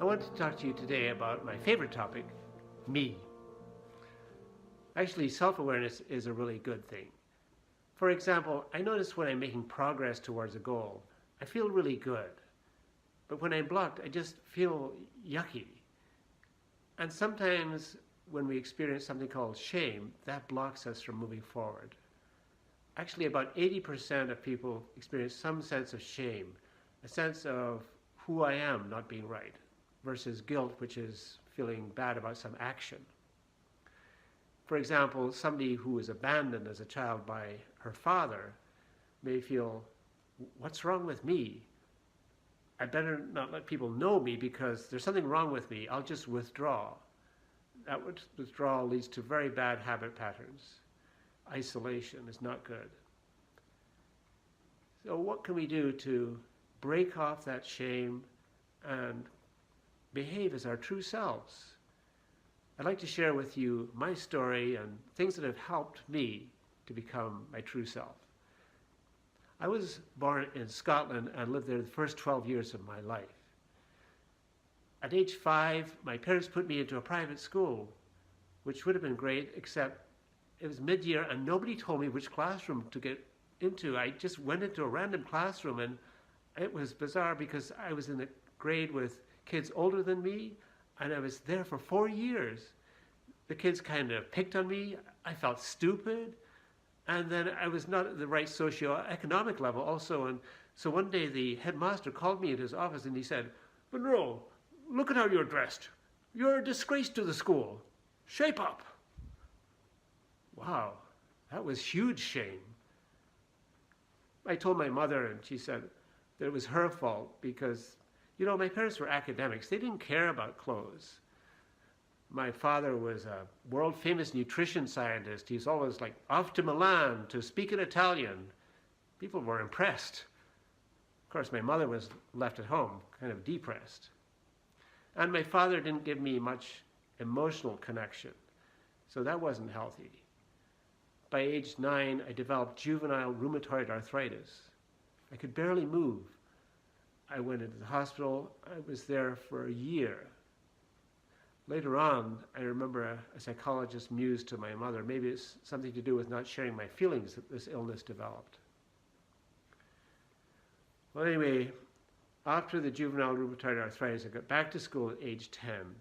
want to talk to you today about my favorite topic, me. Actually, self-awareness is a really good thing. For example, I notice when I'm making progress towards a goal, I feel really good. But when I'm blocked, I just feel yucky. And sometimes when we experience something called shame, that blocks us from moving forward. Actually, about 80% of people experience some sense of shame, a sense of who I am not being right, versus guilt, which is feeling bad about some action. For example, somebody who was abandoned as a child by her father may feel, what's wrong with me? I better not let people know me because there's something wrong with me. I'll just withdraw. That withdrawal leads to very bad habit patterns. Isolation is not good. So what can we do to break off that shame and behave as our true selves? I'd like to share with you my story and things that have helped me to become my true self. I was born in Scotland and lived there the first 12 years of my life. At age 5, my parents put me into a private school, which would have been great, except it was mid-year and nobody told me which classroom to get into. I just went into a random classroom, and it was bizarre because I was in a grade with kids older than me, and I was there for 4 years. The kids kind of picked on me. I felt stupid. And then I was not at the right socioeconomic level also. And so one day the headmaster called me into his office and he said, "Monroe, look at how you're dressed. You're a disgrace to the school. Shape up." Wow, that was huge shame. I told my mother, and she said that it was her fault because, my parents were academics. They didn't care about clothes. My father was a world-famous nutrition scientist. He's always like off to Milan to speak in Italian. People were impressed. Of course, my mother was left at home, kind of depressed. And my father didn't give me much emotional connection, so that wasn't healthy. By age 9, I developed juvenile rheumatoid arthritis. I could barely move. I went into the hospital. I was there for a year. Later on, I remember a psychologist mused to my mother, maybe it's something to do with not sharing my feelings that this illness developed. Well, anyway, after the juvenile rheumatoid arthritis, I got back to school at age 10.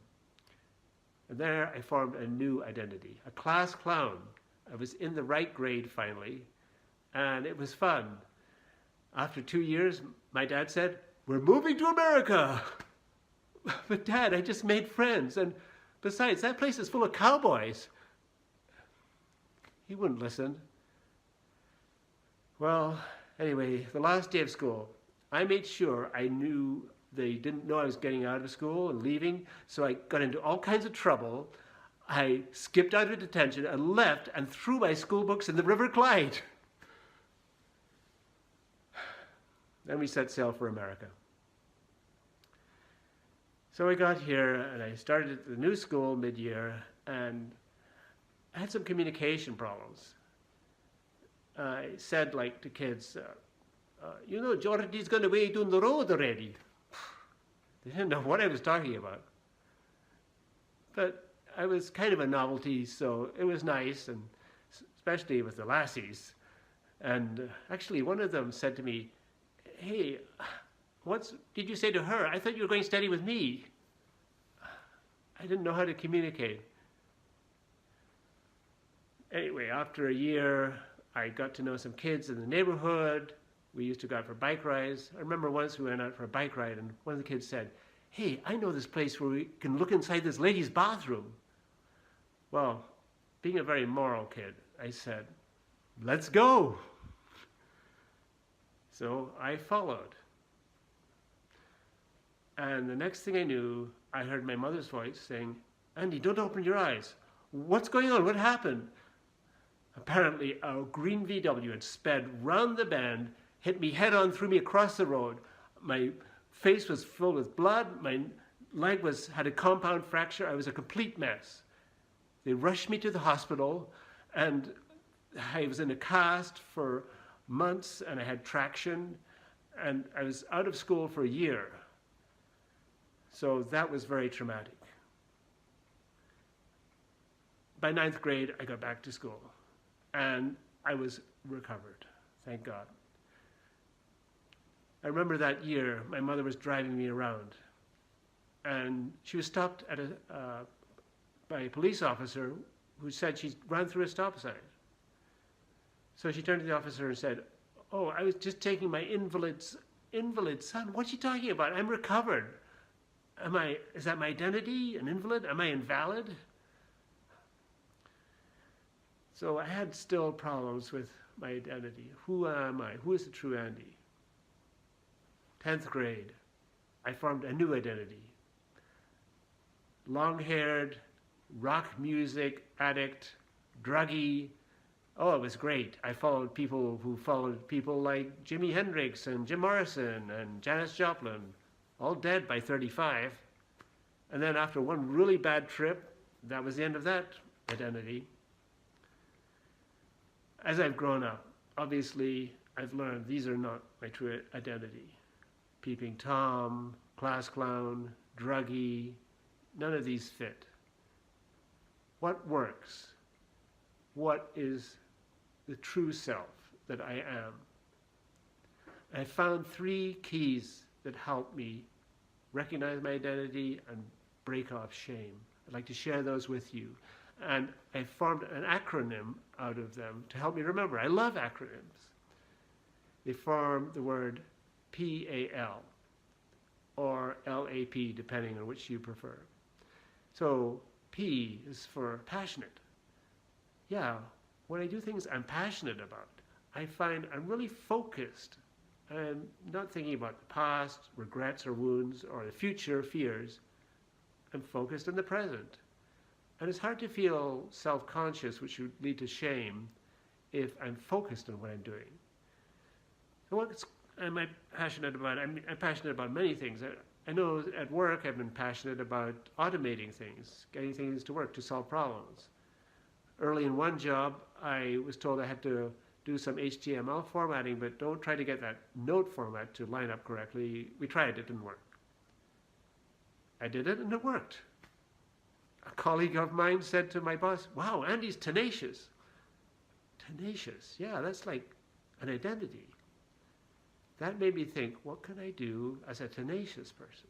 And there I formed a new identity, a class clown. I was in the right grade finally, and it was fun. After 2 years, my dad said, "We're moving to America." "But Dad, I just made friends, and besides, that place is full of cowboys." He wouldn't listen. Well, anyway, the last day of school, I made sure I knew they didn't know I was getting out of school and leaving, so I got into all kinds of trouble. I skipped out of detention and left and threw my school books in the River Clyde. Then we set sail for America. So I got here and I started at the new school mid-year, and I had some communication problems. I said to kids, Jordy's gone away down the road already. They didn't know what I was talking about. But I was kind of a novelty, so it was nice, and especially with the lassies. And actually one of them said to me, "Hey, what did you say to her? I thought you were going steady with me." I didn't know how to communicate. Anyway, after a year, I got to know some kids in the neighborhood. We used to go out for bike rides. I remember once we went out for a bike ride and one of the kids said, "Hey, I know this place where we can look inside this lady's bathroom." Well, being a very moral kid, I said, "Let's go." So I followed. And the next thing I knew, I heard my mother's voice saying, "Andy, don't open your eyes. What's going on? What happened?" Apparently, a green VW had sped round the bend, hit me head on, threw me across the road. My face was filled with blood. My leg had a compound fracture. I was a complete mess. They rushed me to the hospital, and I was in a cast for months, and I had traction, and I was out of school for a year. So that was very traumatic. By ninth grade, I got back to school, and I was recovered, thank God. I remember that year, my mother was driving me around, and she was stopped at by a police officer who said she'd run through a stop sign. So she turned to the officer and said, "Oh, I was just taking my invalid son. What's she talking about? I'm recovered. Is that my identity, an invalid? Am I invalid?" So I had still problems with my identity. Who am I? Who is the true Andy? 10th grade, I formed a new identity. Long-haired, rock music addict, druggie. Oh, it was great. I followed people who followed people like Jimi Hendrix and Jim Morrison and Janis Joplin, all dead by 35. And then after one really bad trip, that was the end of that identity. As I've grown up, obviously, I've learned these are not my true identity. Peeping Tom, class clown, druggie, none of these fit. What works? What is the true self that I am? I found 3 keys that help me recognize my identity and break off shame. I'd like to share those with you. And I formed an acronym out of them to help me remember. I love acronyms. They form the word PAL or LAP, depending on which you prefer. So P is for passionate. Yeah, when I do things I'm passionate about, I find I'm really focused. I'm not thinking about the past, regrets or wounds, or the future fears. I'm focused on the present. And it's hard to feel self-conscious, which would lead to shame, if I'm focused on what I'm doing. So what am I passionate about? I'm passionate about many things. I know at work I've been passionate about automating things, getting things to work to solve problems. Early in one job, I was told I had to do some HTML formatting, but don't try to get that note format to line up correctly. We tried, it didn't work. I did it and it worked. A colleague of mine said to my boss, "Wow, Andy's tenacious." Tenacious, yeah, that's like an identity. That made me think, what can I do as a tenacious person?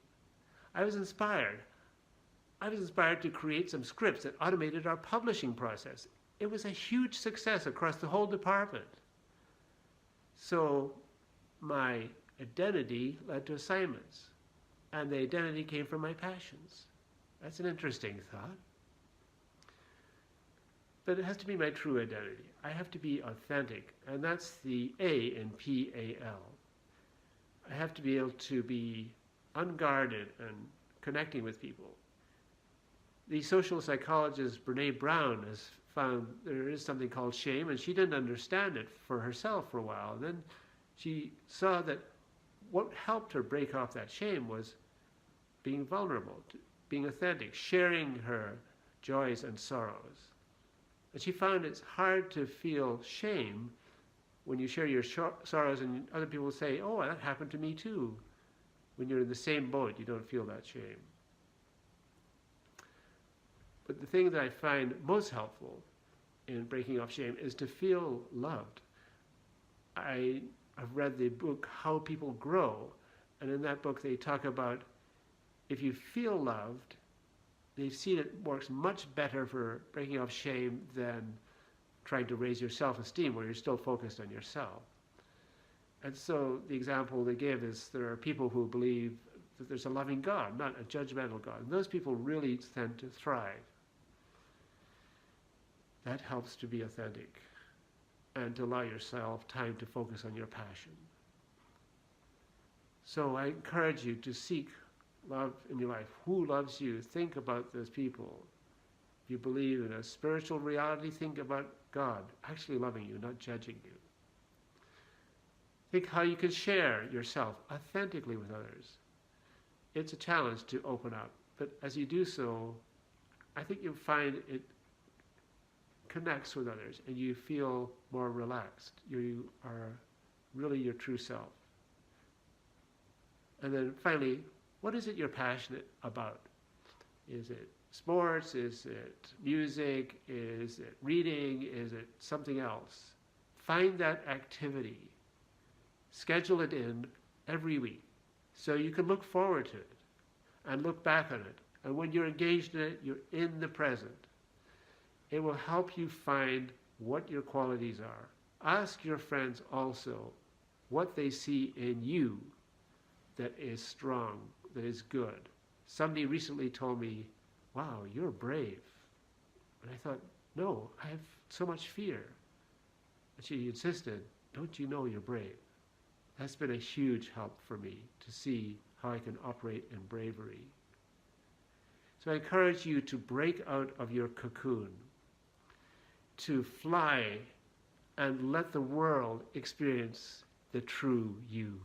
I was inspired. I was inspired to create some scripts that automated our publishing process. It was a huge success across the whole department. So my identity led to assignments, and the identity came from my passions. That's an interesting thought. But it has to be my true identity. I have to be authentic, and that's the A in PAL. I have to be able to be unguarded and connecting with people. The social psychologist Brené Brown has found there is something called shame, and she didn't understand it for herself for a while. Then she saw that what helped her break off that shame was being vulnerable, being authentic, sharing her joys and sorrows. And she found it's hard to feel shame when you share your sorrows and other people say, "Oh, that happened to me too." When you're in the same boat, you don't feel that shame. But the thing that I find most helpful in breaking off shame is to feel loved. I have read the book How People Grow, and in that book they talk about if you feel loved, they've seen it works much better for breaking off shame than trying to raise your self-esteem where you're still focused on yourself. And so the example they give is there are people who believe that there's a loving God, not a judgmental God. And those people really tend to thrive. That helps to be authentic and to allow yourself time to focus on your passion. So I encourage you to seek love in your life. Who loves you? Think about those people. If you believe in a spiritual reality, think about God actually loving you, not judging you. Think how you can share yourself authentically with others. It's a challenge to open up, but as you do so, I think you'll find it connects with others and you feel more relaxed. You are really your true self. And then finally, What is it you're passionate about? Is it sports? Is it music? Is it reading? Is it something else? Find that activity. Schedule it in every week so you can look forward to it and look back on it. And when you're engaged in it, you're in the present. It will help you find what your qualities are. Ask your friends also what they see in you that is strong, that is good. Somebody recently told me, wow, you're brave. And I thought, no, I have so much fear. And she insisted, don't you know you're brave? That's been a huge help for me to see how I can operate in bravery. So I encourage you to break out of your cocoon, to fly and let the world experience the true you.